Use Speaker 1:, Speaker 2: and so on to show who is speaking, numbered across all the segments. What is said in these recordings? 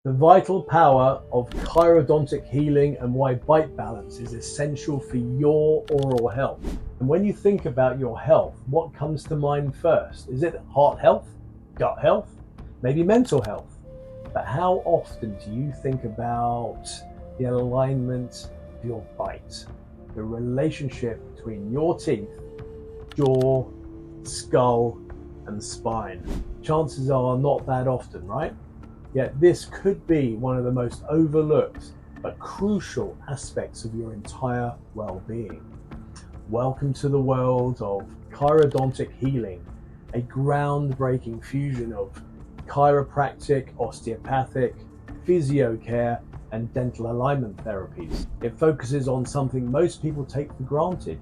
Speaker 1: the vital power of chirodontic healing and why bite balance is essential for your oral health. And when you think about your health, what comes to mind first? Is it heart health, gut health, maybe mental health? But how often do you think about the alignment of your bite, the relationship between your teeth, jaw, skull, and spine? Chances are not that often, right? Yet this could be one of the most overlooked but crucial aspects of your entire well-being. Welcome to the world of chirodontic healing, a groundbreaking fusion of chiropractic, osteopathic, physio care, and dental alignment therapies. It focuses on something most people take for granted,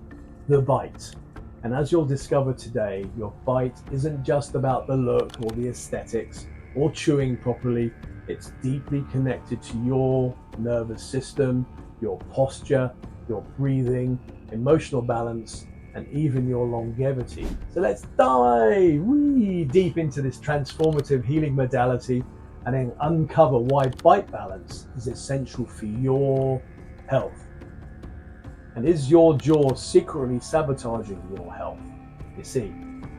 Speaker 1: the bite. And as you'll discover today, your bite isn't just about the look or the aesthetics or chewing properly. It's deeply connected to your nervous system, your posture, your breathing, emotional balance, and even your longevity. So let's dive really deep into this transformative healing modality and then uncover why bite balance is essential for your health. And is your jaw secretly sabotaging your health? You see,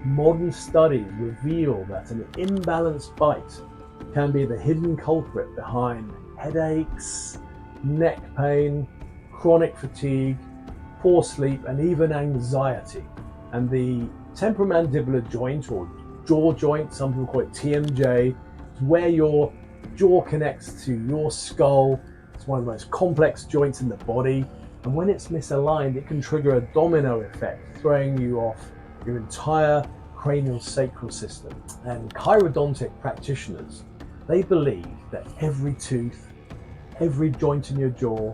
Speaker 1: modern studies reveal that an imbalanced bite can be the hidden culprit behind headaches, neck pain, chronic fatigue, poor sleep, and even anxiety. And the temporomandibular joint, or jaw joint, some people call it TMJ, is where your jaw connects to your skull. It's one of the most complex joints in the body. And when it's misaligned, it can trigger a domino effect, throwing you off your entire cranial sacral system. And chirodontic practitioners, they believe that every tooth, every joint in your jaw,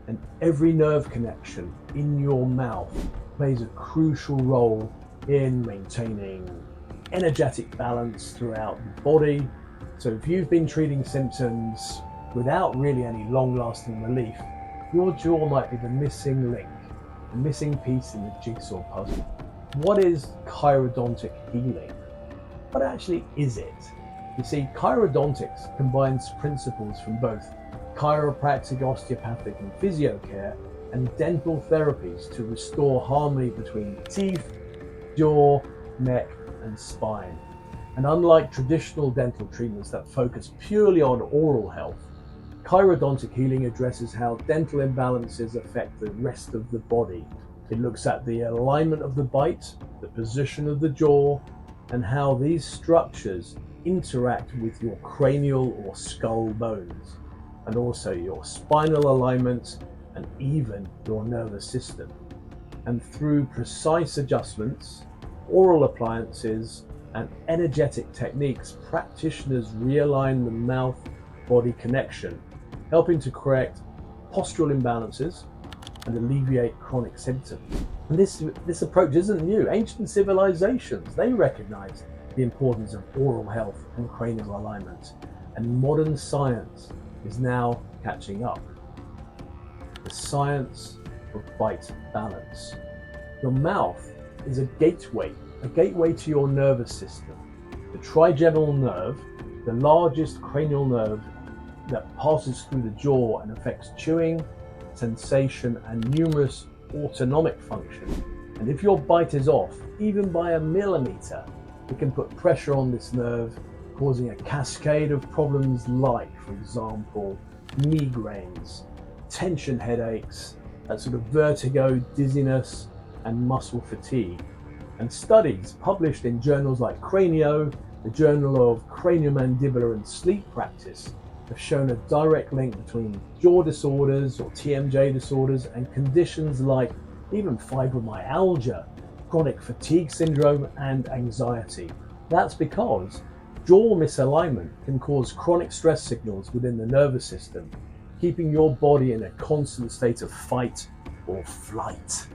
Speaker 1: and every nerve connection in your mouth plays a crucial role in maintaining energetic balance throughout the body. So if you've been treating symptoms without really any long-lasting relief, your jaw might be the missing link, the missing piece in the jigsaw puzzle. What is chirodontic healing? What actually is it? You see, chirodontics combines principles from both chiropractic, osteopathic, and physio care and dental therapies to restore harmony between teeth, jaw, neck, and spine. And unlike traditional dental treatments that focus purely on oral health, chirodontic healing addresses how dental imbalances affect the rest of the body. It looks at the alignment of the bite, the position of the jaw, and how these structures interact with your cranial or skull bones, and also your spinal alignment and even your nervous system. And through precise adjustments, oral appliances, and energetic techniques, practitioners realign the mouth-body connection, helping to correct postural imbalances and alleviate chronic symptoms. And this approach isn't new. Ancient civilizations, they recognized the importance of oral health and cranial alignment, and modern science is now catching up. The science of bite balance. Your mouth is a gateway to your nervous system. The trigeminal nerve, the largest cranial nerve that passes through the jaw and affects chewing, sensation, and numerous autonomic functions. And if your bite is off, even by a millimeter, it can put pressure on this nerve, causing a cascade of problems like, for example, migraines, tension headaches, that sort of vertigo, dizziness, and muscle fatigue. And studies published in journals like Cranio, the Journal of Craniomandibular and Sleep Practice, have shown a direct link between jaw disorders or TMJ disorders and conditions like even fibromyalgia, chronic fatigue syndrome, and anxiety. That's because jaw misalignment can cause chronic stress signals within the nervous system, keeping your body in a constant state of fight or flight.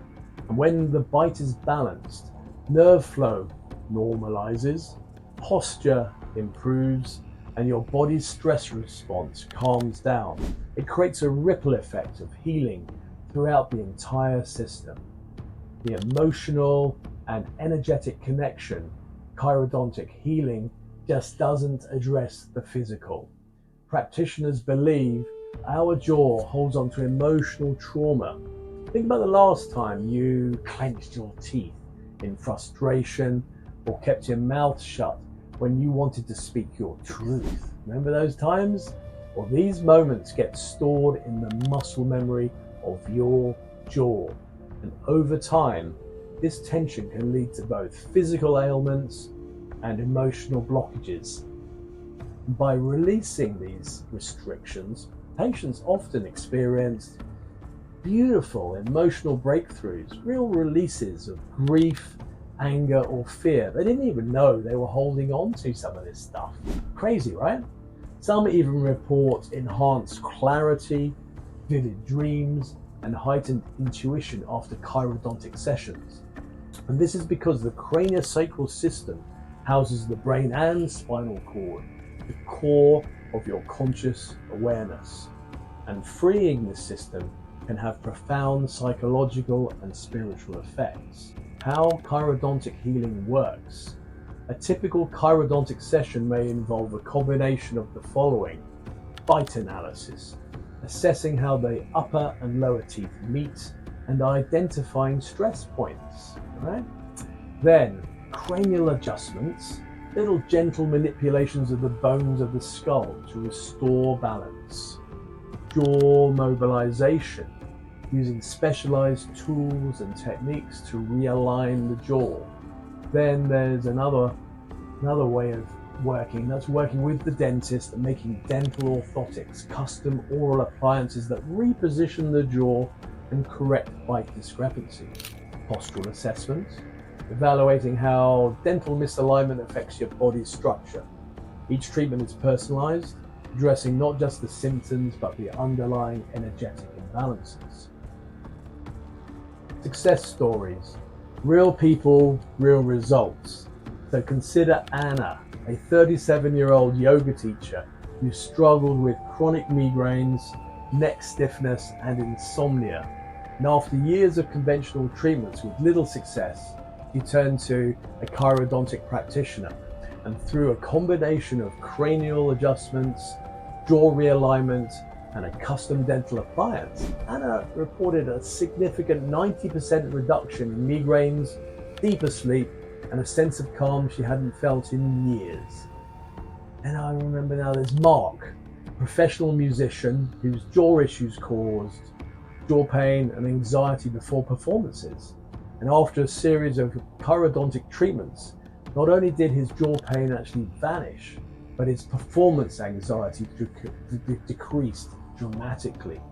Speaker 1: And when the bite is balanced, nerve flow normalizes, posture improves, and your body's stress response calms down. It creates a ripple effect of healing throughout the entire system. The emotional and energetic connection, chirodontic healing, just doesn't address the physical. practitioners believe our jaw holds on to emotional trauma. Think about the last time you clenched your teeth in frustration or kept your mouth shut when you wanted to speak your truth. Remember those times? Well, these moments get stored in the muscle memory of your jaw. And over time, this tension can lead to both physical ailments and emotional blockages. By releasing these restrictions, patients often experience beautiful emotional breakthroughs, real releases of grief, anger, or fear. They didn't even know they were holding on to some of this stuff. Crazy, right? Some even report enhanced clarity, vivid dreams, and heightened intuition after chirodontic sessions. And this is because the craniosacral system houses the brain and spinal cord, the core of your conscious awareness. And freeing this system can have profound psychological and spiritual effects. How chirodontic healing works. A typical chirodontic session may involve a combination of the following: bite analysis, assessing how the upper and lower teeth meet, and identifying stress points. Right? Then cranial adjustments, little gentle manipulations of the bones of the skull to restore balance. Jaw mobilization, using specialized tools and techniques to realign the jaw. Then there's another way of working, that's working with the dentist and making dental orthotics, custom oral appliances that reposition the jaw and correct bite discrepancies. Postural assessments, evaluating how dental misalignment affects your body's structure. Each treatment is personalized, addressing not just the symptoms but the underlying energetic imbalances. Success stories, real people, real results. So consider Anna, a 37-year-old yoga teacher who struggled with chronic migraines, neck stiffness, and insomnia. And after years of conventional treatments with little success, she turned to a chirodontic practitioner. And through a combination of cranial adjustments, jaw realignment, and a custom dental appliance, Anna reported a significant 90% reduction in migraines, deeper sleep, and a sense of calm she hadn't felt in years. And I remember now there's Marc, a professional musician whose jaw issues caused jaw pain and anxiety before performances. And after a series of chirodontic treatments, not only did his jaw pain actually vanish, but his performance anxiety decreased dramatically.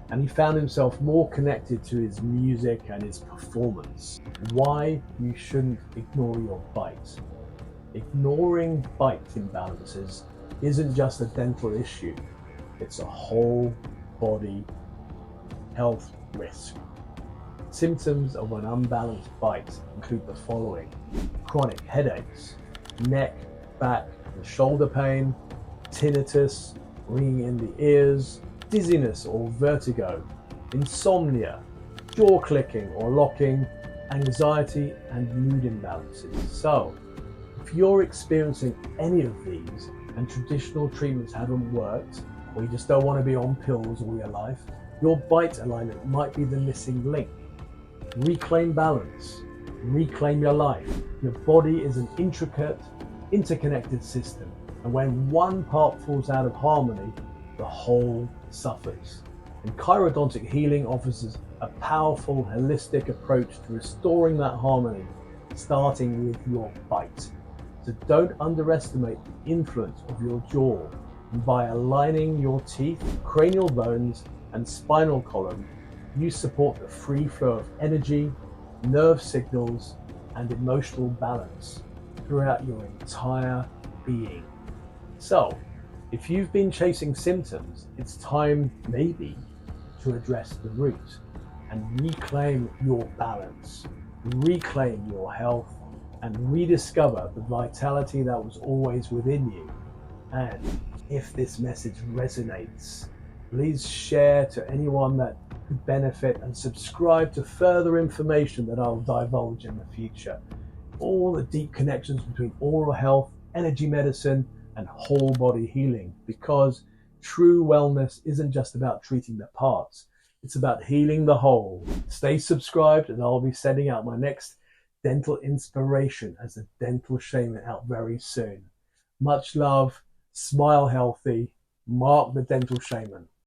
Speaker 1: And he found himself more connected to his music and his performance. Why you shouldn't ignore your bite. Ignoring bite imbalances isn't just a dental issue, it's a whole body health risk. Symptoms of an unbalanced bite include the following: chronic headaches, neck, back, and shoulder pain, tinnitus, ringing in the ears, dizziness or vertigo, insomnia, jaw clicking or locking, anxiety, and mood imbalances. So, if you're experiencing any of these and traditional treatments haven't worked, or you just don't want to be on pills all your life, your bite alignment might be the missing link. Reclaim balance. Reclaim your life. Your body is an intricate, interconnected system, and when one part falls out of harmony, the whole suffers. And chirodontic healing offers a powerful, holistic approach to restoring that harmony, starting with your bite. So don't underestimate the influence of your jaw. And by aligning your teeth, cranial bones, and spinal column, you support the free flow of energy, nerve signals, and emotional balance throughout your entire being. So, if you've been chasing symptoms, it's time maybe to address the root and reclaim your balance, reclaim your health, and rediscover the vitality that was always within you. And if this message resonates, please share to anyone that could benefit and subscribe to further information that I'll divulge in the future. All the deep connections between oral health, energy medicine, and whole body healing, because true wellness isn't just about treating the parts. It's about healing the whole. Stay subscribed and I'll be sending out my next dental inspiration as a dental shaman out very soon. Much love, smile healthy, Marc the Dental Shaman.